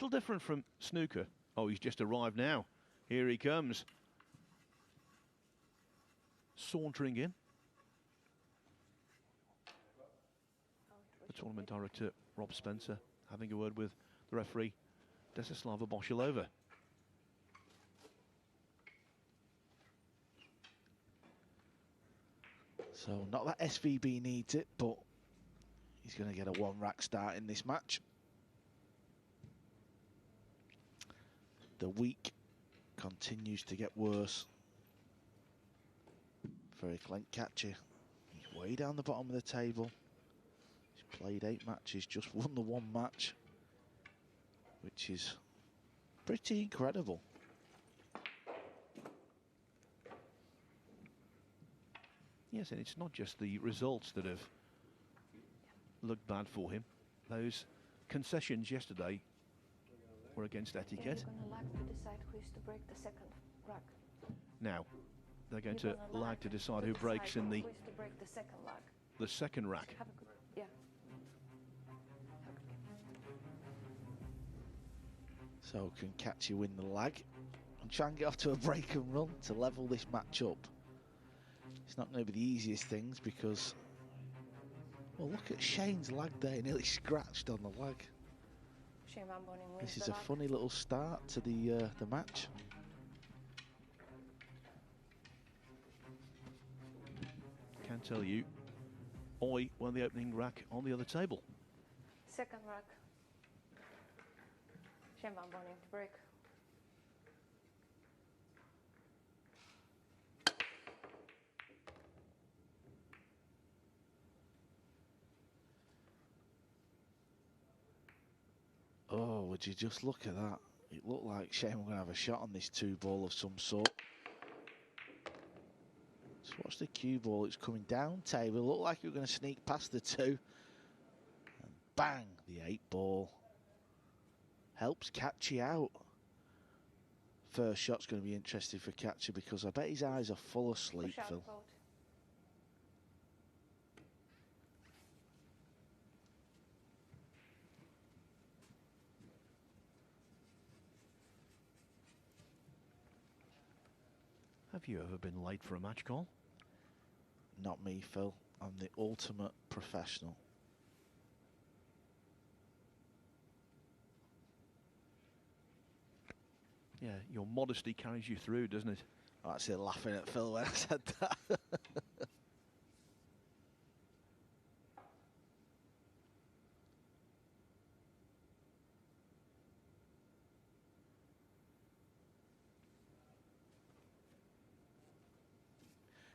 little different from snooker. Oh, he's just arrived now. Here he comes. Sauntering in. The tournament director, Rob Spencer, having a word with the referee, Desislava Boshilova. So not that SVB needs it, but he's going to get a one-rack start in this match. The week continues to get worse for Eklent Kaci. He's way down the bottom of the table. He's played 8 matches, just won the 1 match, which is pretty incredible. Yes, and it's not just the results that have looked bad for him. Those concessions yesterday were against etiquette. You're going to like to decide who is to break the second rack. Now, they're going to lag to decide who breaks in the who is to break the second rack. The second rack. Have a good, yeah. Have a good game. So can Kaci win the lag and try and get off to a break and run to level this match up? It's not going to be the easiest things because, well, look at Shane's lag there, nearly scratched on the lag. Shane Van Boening wins This is the a lag. funny little start to the match. Can tell you, Oi won the opening rack on the other table. Second rack. Shane Van Boening to break. Oh, would you just look at that? It looked like Shane were going to have a shot on this 2-ball of some sort. Just watch the cue ball, it's coming down table. It looked like you were going to sneak past the 2. And bang, the 8-ball. Helps Kaci out. First shot's going to be interesting for Kaci because I bet his eyes are full of sleep, Push out Phil. vote. Have you ever been late for a match call? Not me, Phil. I'm the ultimate professional. Yeah, your modesty carries you through, doesn't it? I'm actually laughing at Phil when I said that.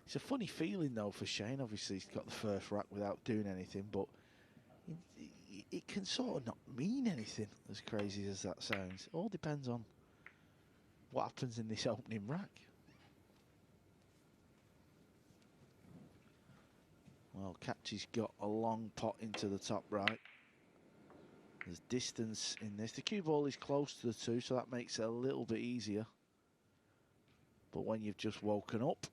It's a funny feeling though for Shane. Obviously he's got the first rack without doing anything, but it can sort of not mean anything, as crazy as that sounds. It all depends on what happens in this opening rack. Well, Kaci's got a long pot into the top right. There's distance in this. The cue ball is close to the 2, so that makes it a little bit easier. But when you've just woken up,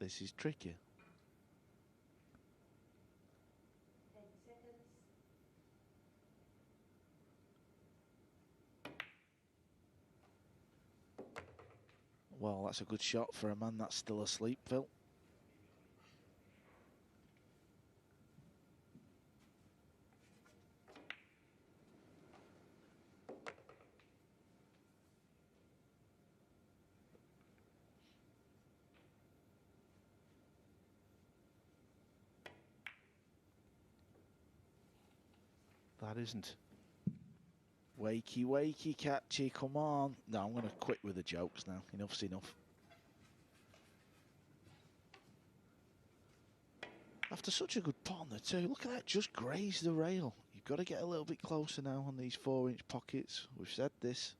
this is tricky. Well, that's a good shot for a man that's still asleep, Phil. That isn't. Wakey, wakey, Kaci, come on. No, I'm going to quit with the jokes now. Enough's enough. After such a good pot on the 2, look at that, just grazed the rail. You've got to get a little bit closer now on these 4-inch pockets. We've said this.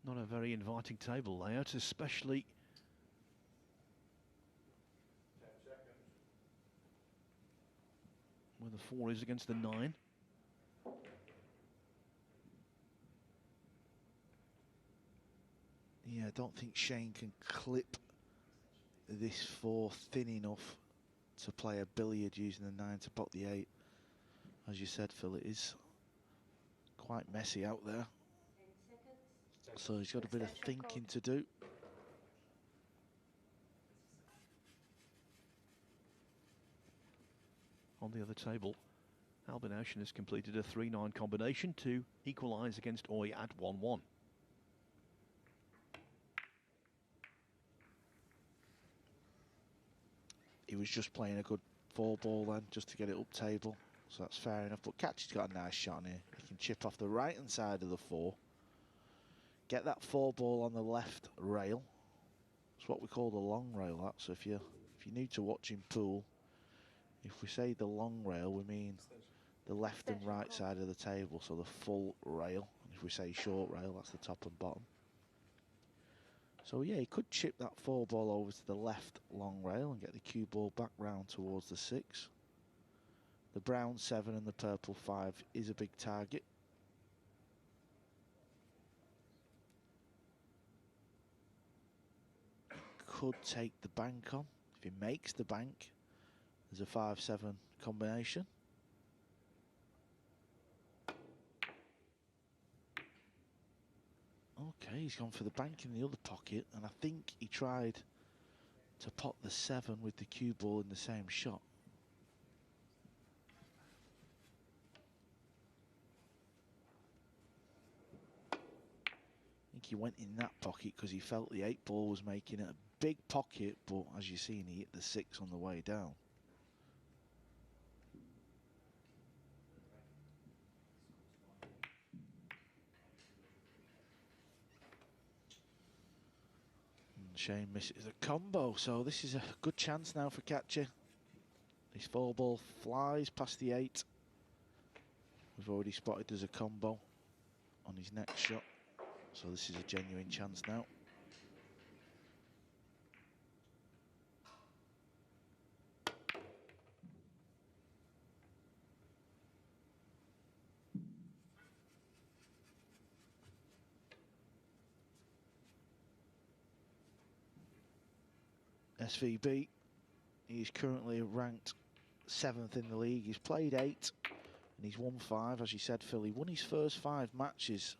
Not a very inviting table layout, especially when the 4 is against the 9. Yeah, I don't think Shane can clip this 4 thin enough to play a billiard using the 9 to pot the 8. As you said, Phil, it is quite messy out there. So he's got a bit of thinking to do. On the other table, Albin Ocean has completed a 3-9 combination to equalise against Oy at 1-1. He was just playing a good 4-ball then, just to get it up table. So that's fair enough. But Kaci's got a nice shot on here. He can chip off the right-hand side of the 4. Get that 4-ball on the left rail. It's what we call the long rail, that. So if you're new to watching pool, if we say the long rail, we mean the left and right side of the table, so the full rail. And if we say short rail, that's the top and bottom. So yeah, he could chip that 4-ball over to the left long rail and get the cue ball back round towards the 6. The brown 7 and the purple 5 is a big target. Could take the bank on. If he makes the bank, there's a 5-7 combination. Okay, he's gone for the bank in the other pocket, and I think he tried to pot the 7 with the cue ball in the same shot. I think he went in that pocket because he felt the 8-ball was making it a big pocket, but as you've seen, he hit the 6 on the way down. Shane misses a combo, so this is a good chance now for Kaci. His 4-ball flies past the 8. We've already spotted there's a combo on his next shot, so this is a genuine chance now. SVB, he's currently ranked 7th in the league. He's played 8 and he's won 5. As you said, Phil, he won his first 5 matches,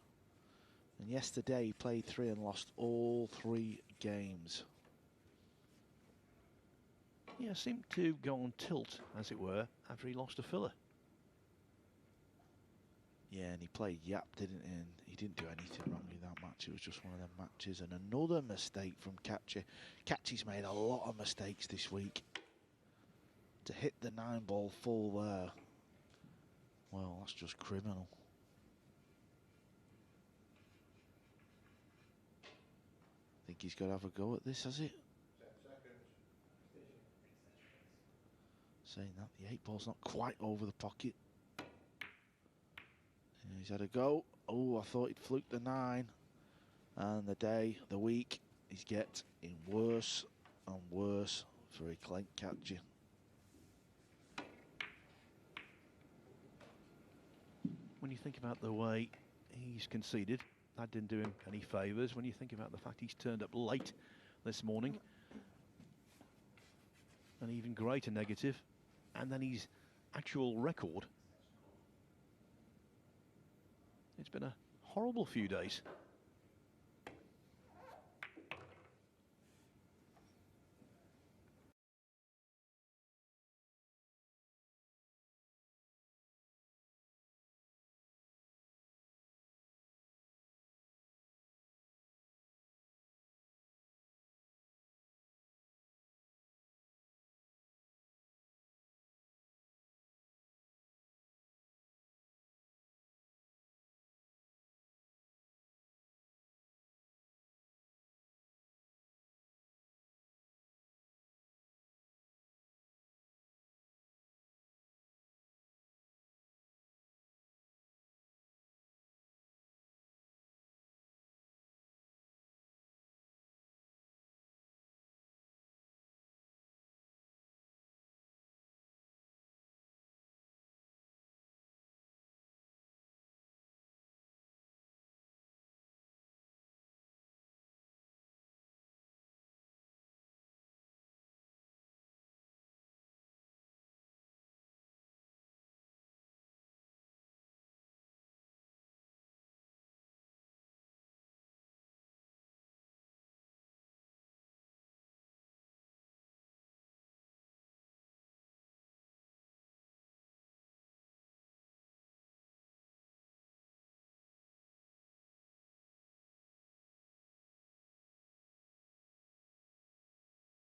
and yesterday he played 3 and lost all 3 games. Yeah, seemed to go on tilt, as it were, after he lost a filler. Yeah, and he played Yap, didn't he? And he didn't do anything wrong in that match. It was just one of them matches. And another mistake from Kaci. Kaci's made a lot of mistakes this week. To hit the 9-ball full there, well, that's just criminal. I think he's got to have a go at this, has it? Saying that, the 8-ball's not quite over the pocket. He's had a go. Oh, I thought he'd fluked the 9. And the day, the week, is getting worse and worse for Eklent Kaci. When you think about the way he's conceded, that didn't do him any favours. When you think about the fact he's turned up late this morning, an even greater negative, and then his actual record. It's been a horrible few days.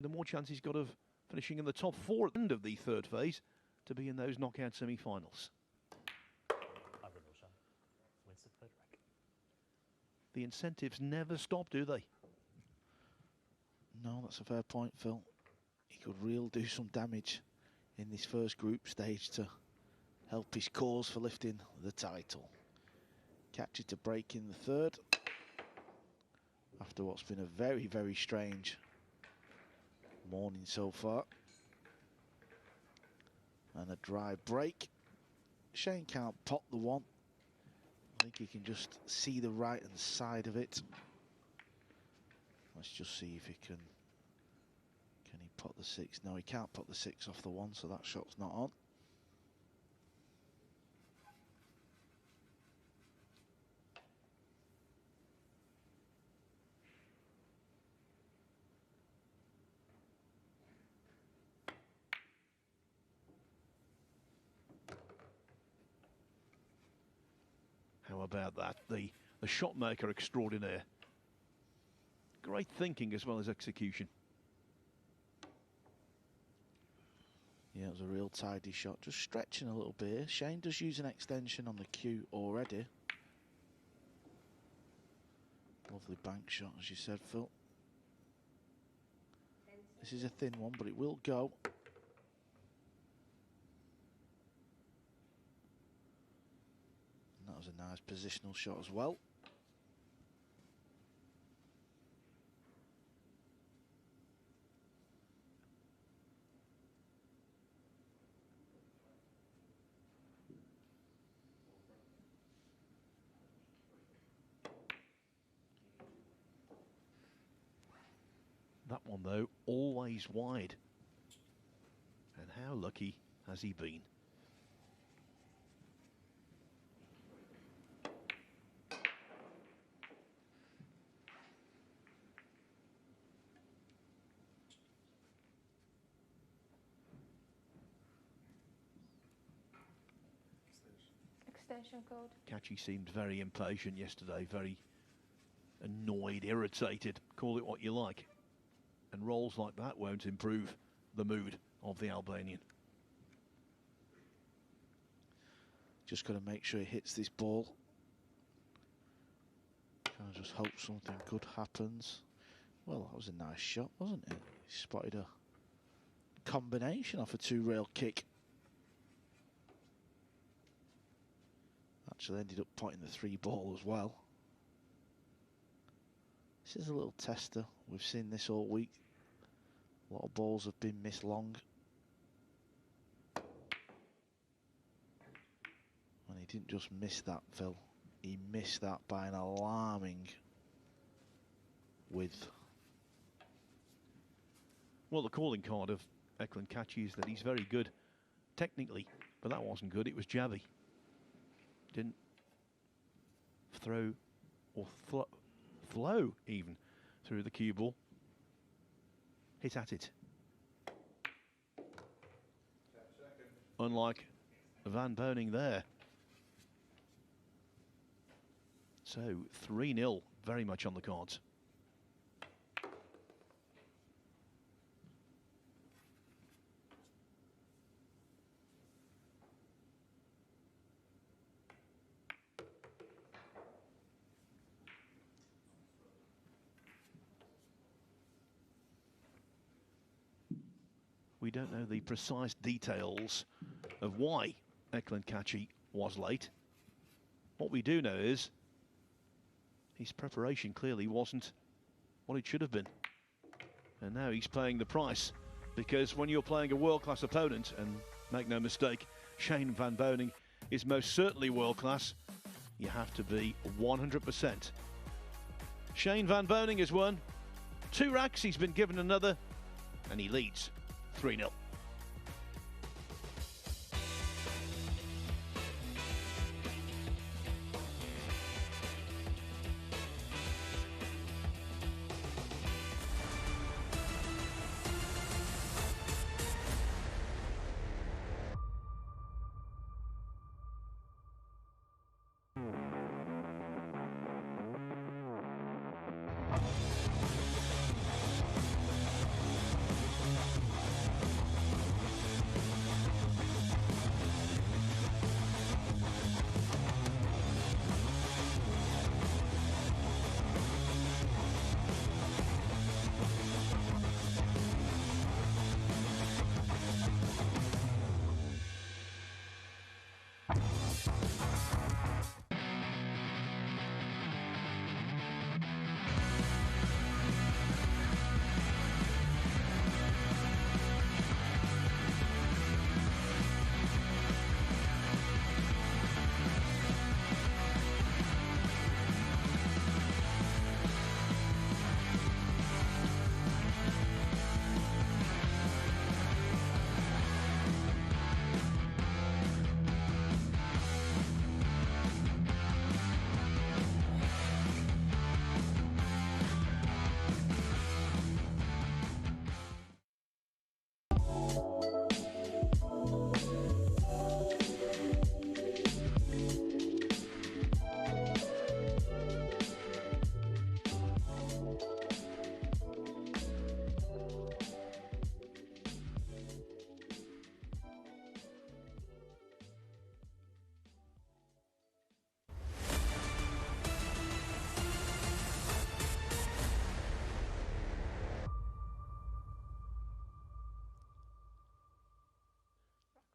the more chance he's got of finishing in the top 4 at the end of the third phase to be in those knockout semi-finals. The incentives never stop, do they? No, that's a fair point, Phil. He could really do some damage in this first group stage to help his cause for lifting the title. Kaci to break in the third after what's been a very, very strange morning so far. And a dry break. Shane can't pot the one. I think he can just see the right-hand side of it. Let's just see if he can. Can he pot the 6? No, he can't pot the 6 off the 1, so that shot's not on. How about that? The shot maker extraordinaire. Great thinking as well as execution. Yeah, it was a real tidy shot. Just stretching a little bit here. Shane does use an extension on the cue already. Lovely bank shot, as you said, Phil. This is a thin one, but it will go. And that was a nice positional shot as well. That one, though, always wide. And how lucky has he been? Extension code. Kaci seemed very impatient yesterday, very annoyed, irritated, call it what you like. And rolls like that won't improve the mood of the Albanian. Just got to make sure he hits this ball. Can I just hope something good happens? Well, that was a nice shot, wasn't it? He spotted a combination off a 2-rail kick. Actually ended up pointing the 3 ball as well. This is a little tester. We've seen this all week. A lot of balls have been missed long. And he didn't just miss that, Phil. He missed that by an alarming width. Well, the calling card of Eklent Kaci is that he's very good technically, but that wasn't good. It was jabby. Didn't throw or flow even through the cue ball. Hit at it. Unlike Van Boening there. So 3-0, very much on the cards. We don't know the precise details of why Eklent Kaci was late. What we do know is his preparation clearly wasn't what it should have been. And now he's paying the price, because when you're playing a world-class opponent, and make no mistake, Shane Van Boening is most certainly world-class, you have to be 100%. Shane Van Boening has won 2 racks, he's been given another, and he leads 3-0.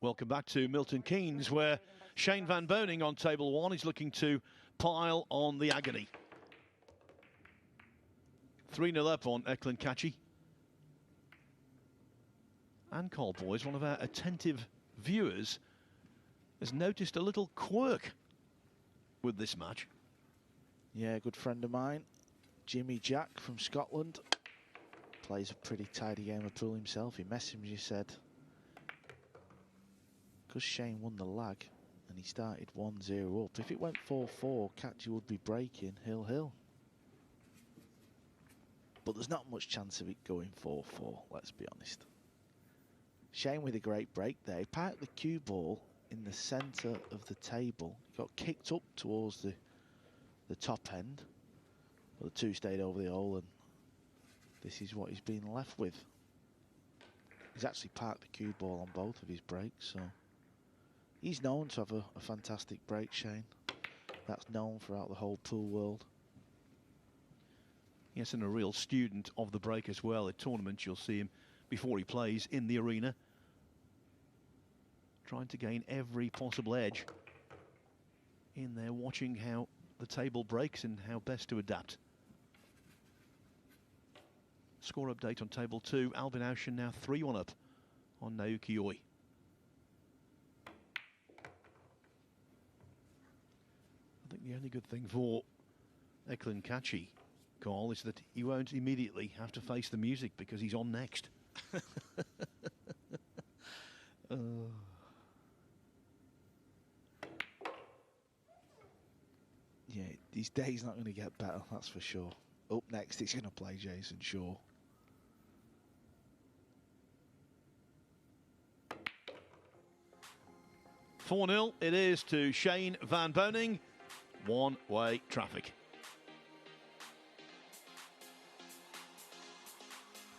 Welcome back to Milton Keynes, where Shane Van Boening on table 1 is looking to pile on the agony. 3-0 up on Eklent Kaci. And Cole Boys, one of our attentive viewers, has noticed a little quirk with this match. Yeah, a good friend of mine, Jimmy Jack from Scotland, plays a pretty tidy game of pool himself. He messaged me, said, because Shane won the lag and he started 1-0 up, if it went 4-4, Kaci would be breaking hill. But there's not much chance of it going 4-4, let's be honest. Shane with a great break there. He parked the cue ball in the centre of the table. He got kicked up towards the top end. But the two stayed over the hole, and this is what he's been left with. He's actually parked the cue ball on both of his breaks, so he's known to have a fantastic break, Shane. That's known throughout the whole pool world. Yes, and a real student of the break as well. At tournaments, you'll see him before he plays in the arena, trying to gain every possible edge in there, watching how the table breaks and how best to adapt. Score update on table 2. Albin Aushin now 3-1 up on Naoki Oi. I think the only good thing for Eklent Kaci, Carl, is that he won't immediately have to face the music because he's on next. Yeah, his day's not going to get better, that's for sure. Up next, he's going to play Jason Shaw. $4-0 it is to Shane Van Boening. One-way traffic.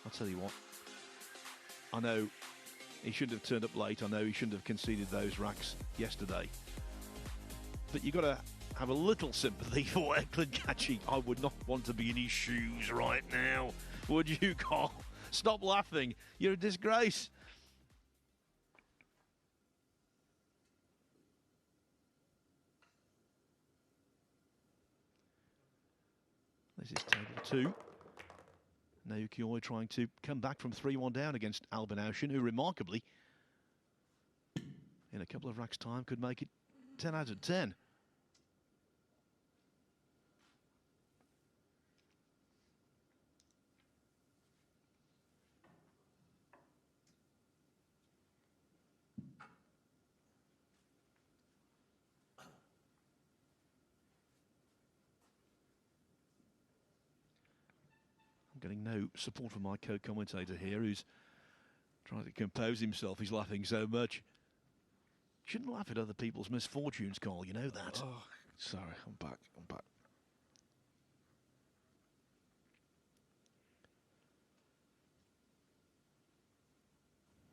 I'll tell you what, I know he shouldn't have turned up late. I know he shouldn't have conceded those racks yesterday. But you've got to have a little sympathy for Eklent Kaci. I would not want to be in his shoes right now. Would you, Carl? Stop laughing. You're a disgrace. This is table 2. Naoki Oi trying to come back from 3-1 down against Albin Aushin, who remarkably, in a couple of racks' time, could make it 10 out of 10. Getting no support from my co-commentator here, who's trying to compose himself. He's laughing so much. Shouldn't laugh at other people's misfortunes, Carl, you know that. Oh, sorry, I'm back.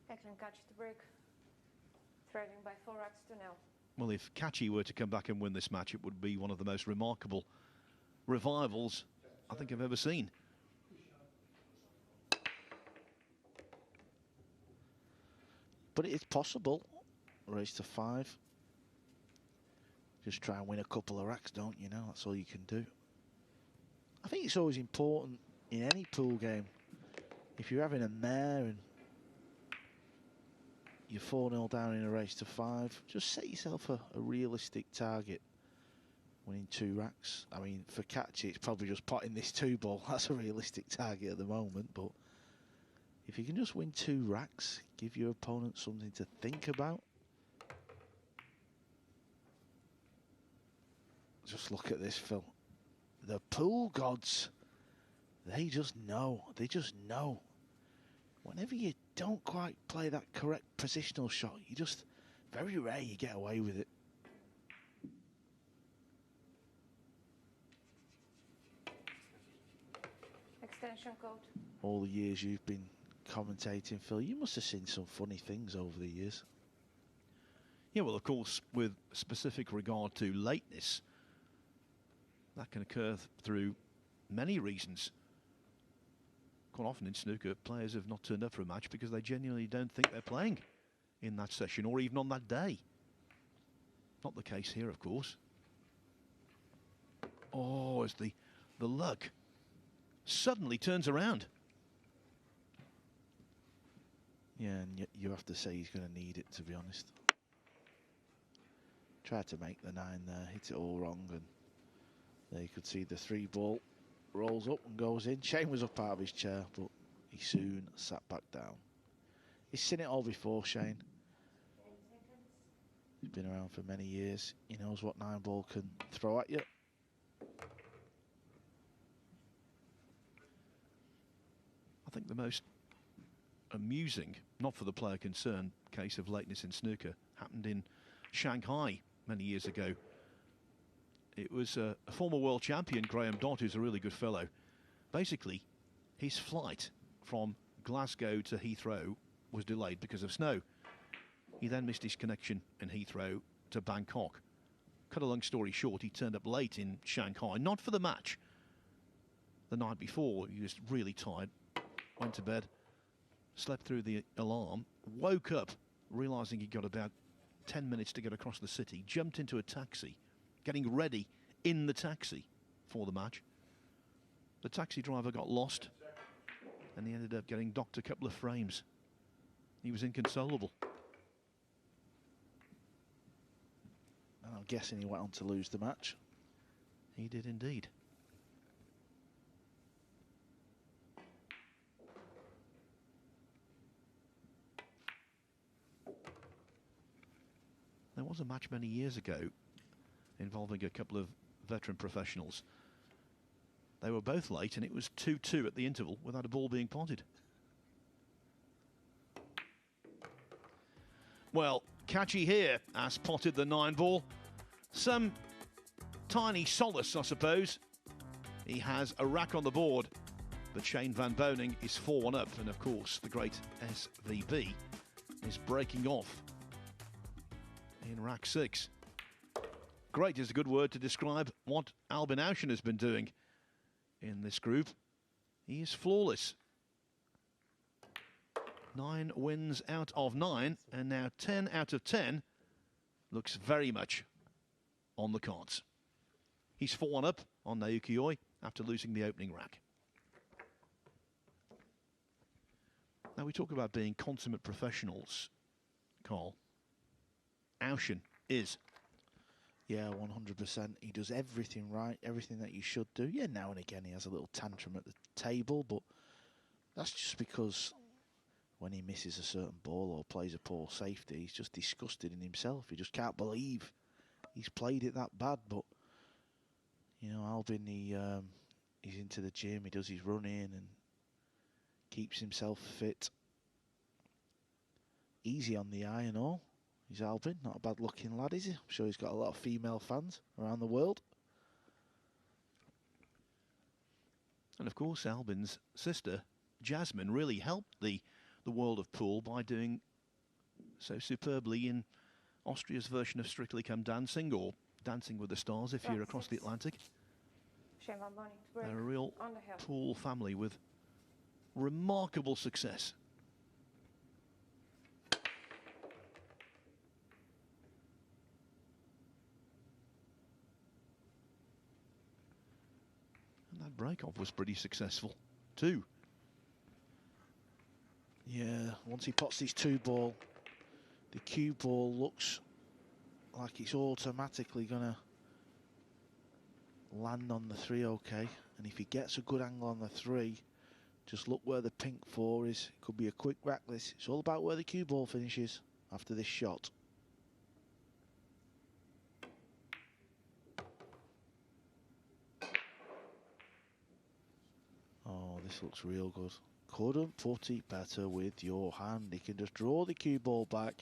Eklent Kaci to break, trailing by 4 racks to 0. Well, if Kaci were to come back and win this match, it would be one of the most remarkable revivals I think I've ever seen. But it is possible. Race to 5. Just try and win a couple of racks, don't you know? That's all you can do. I think it's always important in any pool game. If you're having a mare and you're 4-0 down in a race to 5, just set yourself a realistic target. Winning 2 racks. I mean, for Kaci, it's probably just potting this 2 ball. That's a realistic target at the moment, but if you can just win 2 racks, give your opponent something to think about. Just look at this, Phil. The pool gods, they just know. They just know. Whenever you don't quite play that correct positional shot, you just, very rare you get away with it. Extension code. All the years you've been commentating, Phil, you must have seen some funny things over the years. Yeah, well, of course, with specific regard to lateness, that can occur through many reasons. Quite often in snooker, players have not turned up for a match because they genuinely don't think they're playing. in that session or even on that day. Not the case here, of course. Oh, as the luck suddenly turns around. Yeah, and you have to say he's going to need it, to be honest. Tried to make the 9 there, hit it all wrong, and there you could see the 3 ball rolls up and goes in. Shane was up out of his chair, but he soon sat back down. He's seen it all before, Shane. He's been around for many years. He knows what 9 ball can throw at you. I think the most amusing, not for the player concerned, case of lateness in snooker happened in Shanghai many years ago. It was a former world champion, Graham Dodd, who's a really good fellow. Basically, his flight from Glasgow to Heathrow was delayed because of snow. He then missed his connection in Heathrow to Bangkok. Cut a long story short, he turned up late in Shanghai, not for the match. The night before, he was really tired, went to bed, slept through the alarm, woke up realising he'd got about 10 minutes to get across the city, jumped into a taxi, getting ready in the taxi for the match. The taxi driver got lost and he ended up getting docked a couple of frames. He was inconsolable. And I'm guessing he went on to lose the match. He did indeed. There was a match many years ago involving a couple of veteran professionals. They were both late and it was 2-2 at the interval without a ball being potted. Well, Kaci here has potted the 9 ball. Some tiny solace, I suppose. He has a rack on the board, but Shane van Boening is 4-1 up, and of course the great SVB is breaking off in rack 6. Great is a good word to describe what Albin Ouchen has been doing in this group. He is flawless. 9 wins out of 9, and now 10 out of 10 looks very much on the cards. He's 4-1 up on Naoki Oi after losing the opening rack. Now we talk about being consummate professionals, Carl. Ouchen is. Yeah, 100%. He does everything right, everything that you should do. Yeah, now and again he has a little tantrum at the table, but that's just because when he misses a certain ball or plays a poor safety, he's just disgusted in himself. He just can't believe he's played it that bad. But, you know, Albin, he's into the gym, he does his running and keeps himself fit. Easy on the eye and all. He's Albin, not a bad looking lad, is he? I'm sure he's got a lot of female fans around the world. And of course, Albin's sister, Jasmine, really helped the world of pool by doing so superbly in Austria's version of Strictly Come Dancing, or Dancing with the Stars if you're across the Atlantic. They're a real pool family with remarkable success. And that break-off was pretty successful too. Yeah, once he pots his 2 ball, the cue ball looks like it's automatically going to land on the 3 okay. And if he gets a good angle on the 3, just look where the pink 4 is. It could be a quick rack this. It's all about where the cue ball finishes after this shot. Oh, this looks real good. Couldn't put it better with your hand. He can just draw the cue ball back.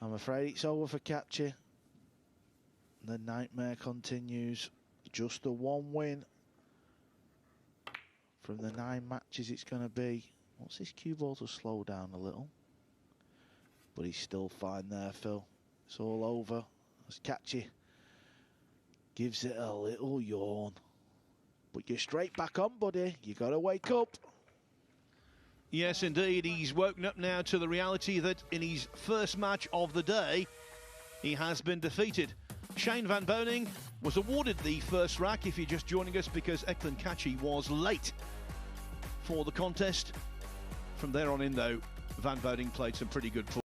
I'm afraid it's over for Kaci. The nightmare continues. Just the 1 win from the 9 matches it's going to be. Wants this cue ball to slow down a little. But he's still fine there, Phil. It's all over as Kaci gives it a little yawn. But you're straight back on, buddy. You got to wake up. Yes, indeed. He's woken up now to the reality that in his first match of the day, he has been defeated. Shane van Boening was awarded the first rack, if you're just joining us, because Eklent Kaci was late for the contest. From there on in, though, van Boening played some pretty good